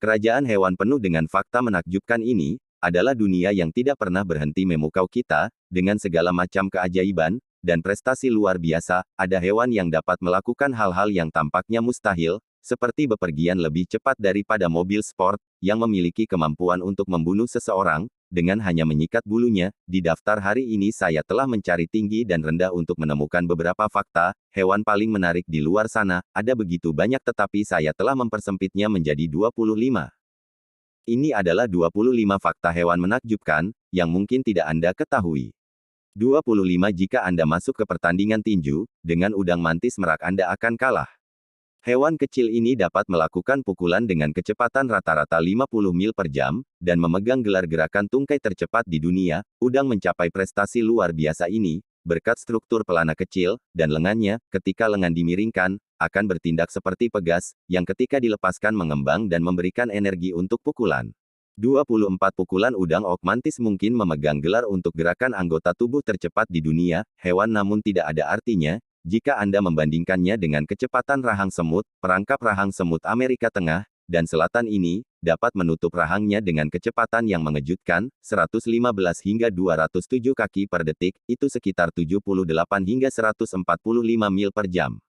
Kerajaan hewan penuh dengan fakta menakjubkan ini, adalah dunia yang tidak pernah berhenti memukau kita, dengan segala macam keajaiban, dan prestasi luar biasa. Ada hewan yang dapat melakukan hal-hal yang tampaknya mustahil, seperti bepergian lebih cepat daripada mobil sport, yang memiliki kemampuan untuk membunuh seseorang, dengan hanya menyikat bulunya. Di daftar hari ini saya telah mencari tinggi dan rendah untuk menemukan beberapa fakta, hewan paling menarik di luar sana, ada begitu banyak tetapi saya telah mempersempitnya menjadi 25. Ini adalah 25 fakta hewan menakjubkan, yang mungkin tidak Anda ketahui. 25 Jika Anda masuk ke pertandingan tinju, dengan udang mantis merak Anda akan kalah. Hewan kecil ini dapat melakukan pukulan dengan kecepatan rata-rata 50 mil per jam, dan memegang gelar gerakan tungkai tercepat di dunia. Udang mencapai prestasi luar biasa ini, berkat struktur pelana kecil, dan lengannya, ketika lengan dimiringkan, akan bertindak seperti pegas, yang ketika dilepaskan mengembang dan memberikan energi untuk pukulan. 24 Pukulan udang ok mantis mungkin memegang gelar untuk gerakan anggota tubuh tercepat di dunia, hewan namun tidak ada artinya, jika Anda membandingkannya dengan kecepatan rahang semut. Perangkap rahang semut Amerika Tengah dan Selatan ini dapat menutup rahangnya dengan kecepatan yang mengejutkan, 115 hingga 207 kaki per detik, itu sekitar 78 hingga 145 mil per jam.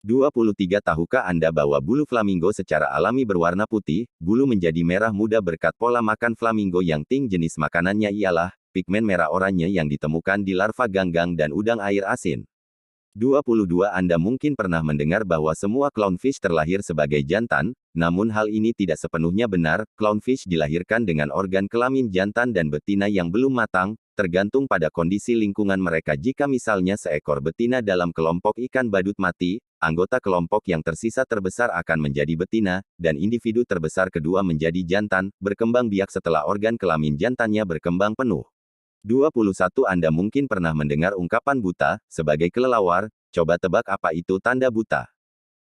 23 Tahukah Anda bahwa bulu flamingo secara alami berwarna putih, bulu menjadi merah muda berkat pola makan flamingo yang tinggi. Jenis makanannya ialah pigmen merah oranye yang ditemukan di larva ganggang dan udang air asin. 22 Anda mungkin pernah mendengar bahwa semua clownfish terlahir sebagai jantan, namun hal ini tidak sepenuhnya benar. Clownfish dilahirkan dengan organ kelamin jantan dan betina yang belum matang, tergantung pada kondisi lingkungan mereka. Jika misalnya seekor betina dalam kelompok ikan badut mati, anggota kelompok yang tersisa terbesar akan menjadi betina, dan individu terbesar kedua menjadi jantan, berkembang biak setelah organ kelamin jantannya berkembang penuh. 21 Anda mungkin pernah mendengar ungkapan buta, sebagai kelelawar. Coba tebak apa itu tanda buta.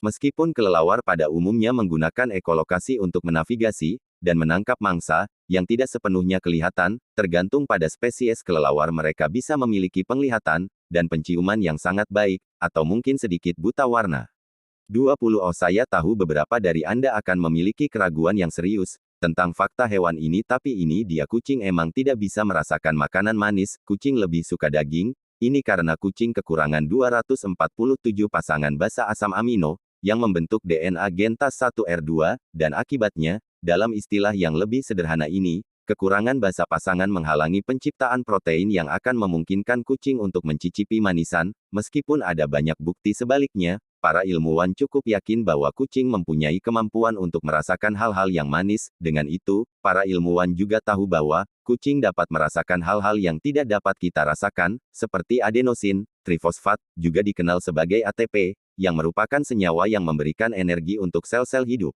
Meskipun kelelawar pada umumnya menggunakan ekolokasi untuk menavigasi, dan menangkap mangsa, yang tidak sepenuhnya kelihatan, tergantung pada spesies kelelawar mereka bisa memiliki penglihatan, dan penciuman yang sangat baik, atau mungkin sedikit buta warna. 20 Oh saya tahu beberapa dari Anda akan memiliki keraguan yang serius tentang fakta hewan ini, tapi ini dia. Kucing emang tidak bisa merasakan makanan manis, kucing lebih suka daging. Ini karena kucing kekurangan 247 pasangan basa asam amino, yang membentuk DNA gen TAS1R2, dan akibatnya, dalam istilah yang lebih sederhana ini, kekurangan basa pasangan menghalangi penciptaan protein yang akan memungkinkan kucing untuk mencicipi manisan. Meskipun ada banyak bukti sebaliknya, para ilmuwan cukup yakin bahwa kucing mempunyai kemampuan untuk merasakan hal-hal yang manis. Dengan itu, para ilmuwan juga tahu bahwa kucing dapat merasakan hal-hal yang tidak dapat kita rasakan, seperti adenosin trifosfat, juga dikenal sebagai ATP, yang merupakan senyawa yang memberikan energi untuk sel-sel hidup.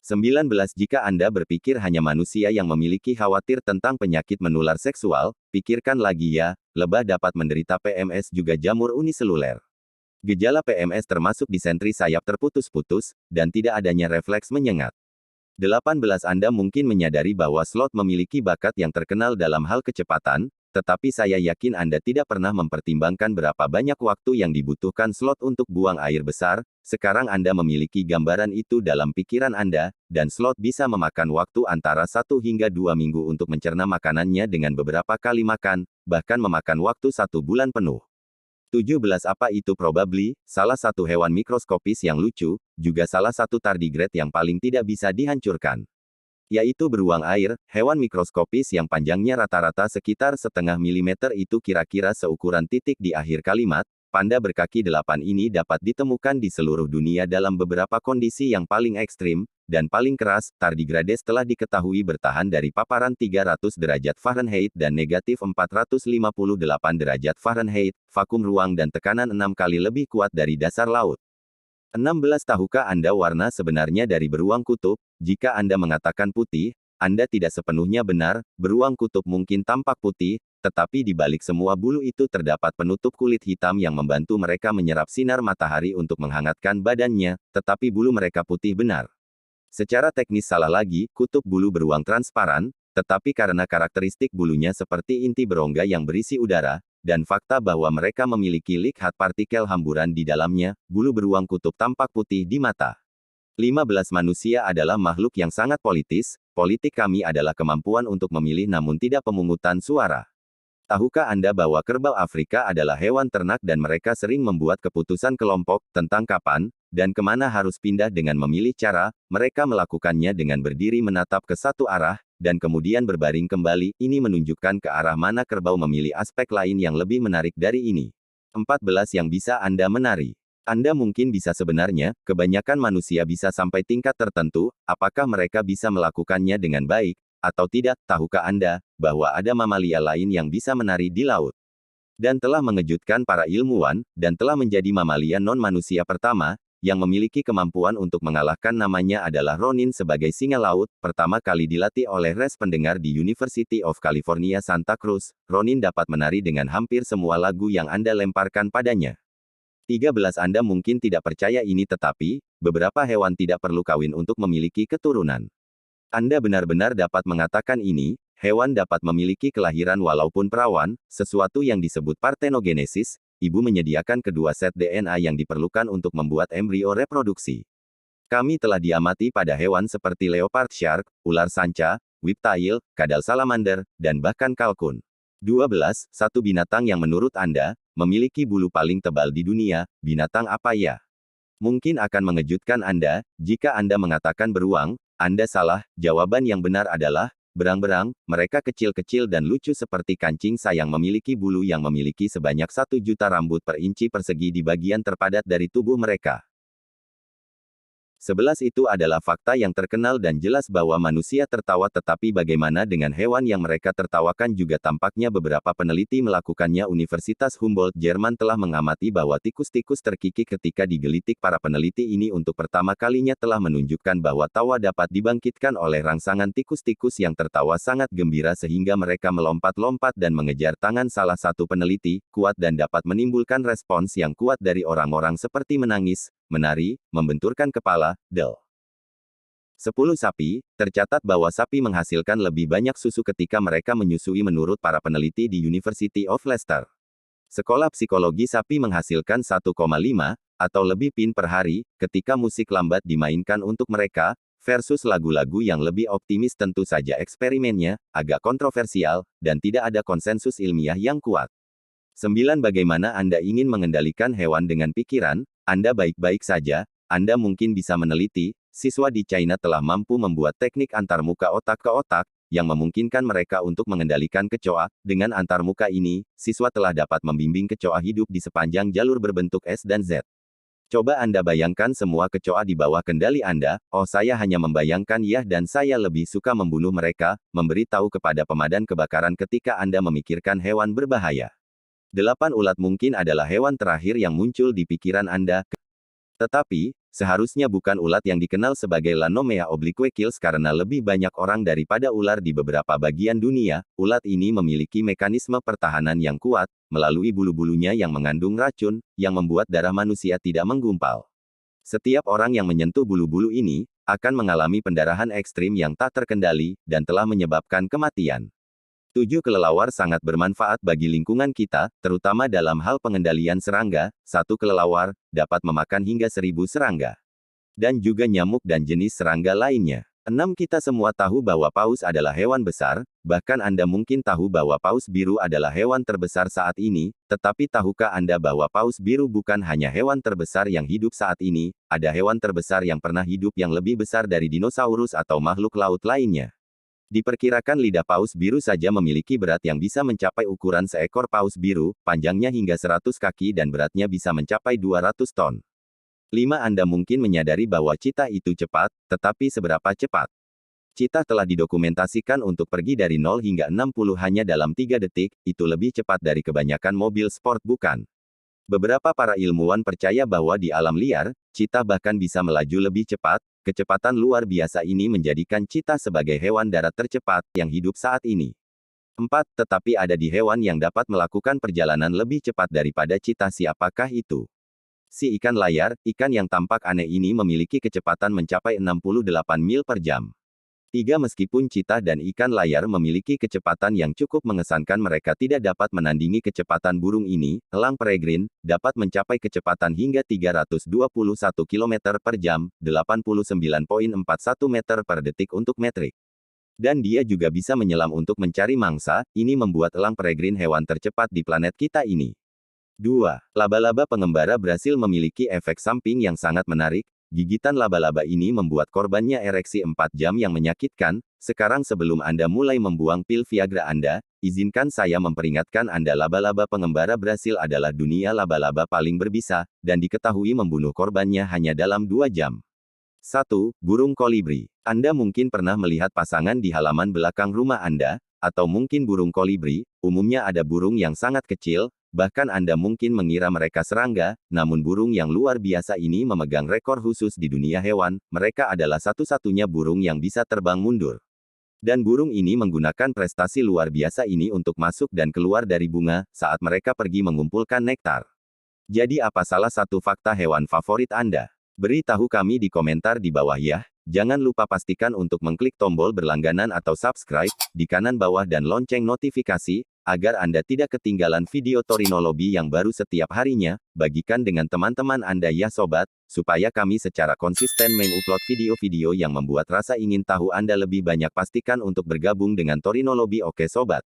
19 Jika Anda berpikir hanya manusia yang memiliki khawatir tentang penyakit menular seksual, pikirkan lagi ya, lebah dapat menderita PMS juga jamur uniseluler. Gejala PMS termasuk disentri sayap terputus-putus, dan tidak adanya refleks menyengat. 18 Anda mungkin menyadari bahwa sloth memiliki bakat yang terkenal dalam hal kecepatan, tetapi saya yakin Anda tidak pernah mempertimbangkan berapa banyak waktu yang dibutuhkan sloth untuk buang air besar. Sekarang Anda memiliki gambaran itu dalam pikiran Anda, dan sloth bisa memakan waktu antara 1 hingga 2 minggu untuk mencerna makanannya dengan beberapa kali makan, bahkan memakan waktu 1 bulan penuh. 17 Apa itu probably, salah satu hewan mikroskopis yang lucu, juga salah satu tardigrade yang paling tidak bisa dihancurkan. Yaitu beruang air, hewan mikroskopis yang panjangnya rata-rata sekitar setengah milimeter itu kira-kira seukuran titik di akhir kalimat. Panda berkaki 8 ini dapat ditemukan di seluruh dunia dalam beberapa kondisi yang paling ekstrim, dan paling keras. Tardigrades telah diketahui bertahan dari paparan 300 derajat Fahrenheit dan negatif 458 derajat Fahrenheit, vakum ruang dan tekanan 6 kali lebih kuat dari dasar laut. 16 Tahukah Anda warna sebenarnya dari beruang kutub? Jika Anda mengatakan putih, Anda tidak sepenuhnya benar. Beruang kutub mungkin tampak putih, tetapi di balik semua bulu itu terdapat penutup kulit hitam yang membantu mereka menyerap sinar matahari untuk menghangatkan badannya, tetapi bulu mereka putih benar. Secara teknis salah lagi, kutub bulu beruang transparan, tetapi karena karakteristik bulunya seperti inti berongga yang berisi udara, dan fakta bahwa mereka memiliki lihat partikel hamburan di dalamnya, bulu beruang kutub tampak putih di mata. 15. Manusia adalah makhluk yang sangat politis, politik kami adalah kemampuan untuk memilih namun tidak pemungutan suara. Tahukah Anda bahwa kerbau Afrika adalah hewan ternak dan mereka sering membuat keputusan kelompok tentang kapan dan kemana harus pindah dengan memilih cara, mereka melakukannya dengan berdiri menatap ke satu arah, dan kemudian berbaring kembali, ini menunjukkan ke arah mana kerbau memilih aspek lain yang lebih menarik dari ini. 14 yang bisa Anda menari. Anda mungkin bisa sebenarnya, kebanyakan manusia bisa sampai tingkat tertentu, apakah mereka bisa melakukannya dengan baik, atau tidak, tahukah Anda, bahwa ada mamalia lain yang bisa menari di laut? Dan telah mengejutkan para ilmuwan, dan telah menjadi mamalia non-manusia pertama, yang memiliki kemampuan untuk mengalahkan namanya adalah Ronin sebagai singa laut, pertama kali dilatih oleh res pendengar di University of California Santa Cruz, Ronin dapat menari dengan hampir semua lagu yang Anda lemparkan padanya. 13 Anda mungkin tidak percaya ini tetapi, beberapa hewan tidak perlu kawin untuk memiliki keturunan. Anda benar-benar dapat mengatakan ini, hewan dapat memiliki kelahiran walaupun perawan, sesuatu yang disebut partenogenesis, ibu menyediakan kedua set DNA yang diperlukan untuk membuat embrio reproduksi. Kami telah diamati pada hewan seperti leopard shark, ular sanca, whiptail, kadal salamander, dan bahkan kalkun. 12. Satu binatang yang menurut Anda, memiliki bulu paling tebal di dunia, binatang apa ya? Mungkin akan mengejutkan Anda, jika Anda mengatakan beruang, Anda salah, jawaban yang benar adalah, berang-berang, mereka kecil-kecil dan lucu seperti kancing sayang memiliki bulu yang memiliki sebanyak 1 juta rambut per inci persegi di bagian terpadat dari tubuh mereka. 11 Itu adalah fakta yang terkenal dan jelas bahwa manusia tertawa tetapi bagaimana dengan hewan yang mereka tertawakan juga tampaknya beberapa peneliti melakukannya Universitas Humboldt Jerman telah mengamati bahwa tikus-tikus terkikik ketika digelitik para peneliti ini untuk pertama kalinya telah menunjukkan bahwa tawa dapat dibangkitkan oleh rangsangan tikus-tikus yang tertawa sangat gembira sehingga mereka melompat-lompat dan mengejar tangan salah satu peneliti, kuat dan dapat menimbulkan respons yang kuat dari orang-orang seperti menangis, menari, membenturkan kepala, del. 10 Sapi, tercatat bahwa sapi menghasilkan lebih banyak susu ketika mereka menyusui menurut para peneliti di University of Leicester. Sekolah psikologi sapi menghasilkan 1,5, atau lebih pin per hari, ketika musik lambat dimainkan untuk mereka, versus lagu-lagu yang lebih optimis tentu saja eksperimennya, agak kontroversial, dan tidak ada konsensus ilmiah yang kuat. 9 Bagaimana Anda ingin mengendalikan hewan dengan pikiran? Anda baik-baik saja, Anda mungkin bisa meneliti, siswa di China telah mampu membuat teknik antarmuka otak ke otak, yang memungkinkan mereka untuk mengendalikan kecoa. Dengan antarmuka ini, siswa telah dapat membimbing kecoa hidup di sepanjang jalur berbentuk S dan Z. Coba Anda bayangkan semua kecoa di bawah kendali Anda, oh saya hanya membayangkan ya dan saya lebih suka membunuh mereka, memberi tahu kepada pemadam kebakaran ketika Anda memikirkan hewan berbahaya. 8 Ulat mungkin adalah hewan terakhir yang muncul di pikiran Anda. Tetapi, seharusnya bukan ulat yang dikenal sebagai Lanomea obliquekils karena lebih banyak orang daripada ular di beberapa bagian dunia, ulat ini memiliki mekanisme pertahanan yang kuat, melalui bulu-bulunya yang mengandung racun, yang membuat darah manusia tidak menggumpal. Setiap orang yang menyentuh bulu-bulu ini, akan mengalami pendarahan ekstrim yang tak terkendali, dan telah menyebabkan kematian. 7 Kelelawar sangat bermanfaat bagi lingkungan kita, terutama dalam hal pengendalian serangga. 1 kelelawar dapat memakan hingga 1000 serangga. Dan juga nyamuk dan jenis serangga lainnya. 6 Kita semua tahu bahwa paus adalah hewan besar, bahkan Anda mungkin tahu bahwa paus biru adalah hewan terbesar saat ini, tetapi tahukah Anda bahwa paus biru bukan hanya hewan terbesar yang hidup saat ini, ada hewan terbesar yang pernah hidup yang lebih besar dari dinosaurus atau makhluk laut lainnya. Diperkirakan lidah paus biru saja memiliki berat yang bisa mencapai ukuran seekor paus biru, panjangnya hingga 100 kaki dan beratnya bisa mencapai 200 ton. 5 Anda mungkin menyadari bahwa cheetah itu cepat, tetapi seberapa cepat? Cheetah telah didokumentasikan untuk pergi dari 0 hingga 60 hanya dalam 3 detik, itu lebih cepat dari kebanyakan mobil sport bukan? Beberapa para ilmuwan percaya bahwa di alam liar, cheetah bahkan bisa melaju lebih cepat. Kecepatan luar biasa ini menjadikan cheetah sebagai hewan darat tercepat yang hidup saat ini. 4. Tetapi ada di hewan yang dapat melakukan perjalanan lebih cepat daripada cheetah. Siapakah itu? Si ikan layar, ikan yang tampak aneh ini memiliki kecepatan mencapai 68 mil per jam. 3. Meskipun cheetah dan ikan layar memiliki kecepatan yang cukup mengesankan, mereka tidak dapat menandingi kecepatan burung ini. Elang peregrine dapat mencapai kecepatan hingga 321 km per jam, 89,41 meter per detik untuk metrik. Dan dia juga bisa menyelam untuk mencari mangsa, ini membuat elang peregrine hewan tercepat di planet kita ini. 2. Laba-laba pengembara Brasil memiliki efek samping yang sangat menarik. Gigitan laba-laba ini membuat korbannya ereksi 4 jam yang menyakitkan. Sekarang sebelum Anda mulai membuang pil Viagra Anda, izinkan saya memperingatkan Anda, laba-laba pengembara Brasil adalah dunia laba-laba paling berbisa, dan diketahui membunuh korbannya hanya dalam 2 jam. 1. Burung kolibri. Anda mungkin pernah melihat pasangan di halaman belakang rumah Anda, atau mungkin burung kolibri. Umumnya ada burung yang sangat kecil, bahkan Anda mungkin mengira mereka serangga, namun burung yang luar biasa ini memegang rekor khusus di dunia hewan. Mereka adalah satu-satunya burung yang bisa terbang mundur. Dan burung ini menggunakan prestasi luar biasa ini untuk masuk dan keluar dari bunga, saat mereka pergi mengumpulkan nektar. Jadi apa salah satu fakta hewan favorit Anda? Beritahu kami di komentar di bawah ya. Jangan lupa pastikan untuk mengklik tombol berlangganan atau subscribe di kanan bawah dan lonceng notifikasi, agar Anda tidak ketinggalan video torinologi yang baru setiap harinya. Bagikan dengan teman-teman Anda ya sobat, supaya kami secara konsisten mengupload video-video yang membuat rasa ingin tahu Anda lebih banyak. Pastikan untuk bergabung dengan torinologi. Oke sobat.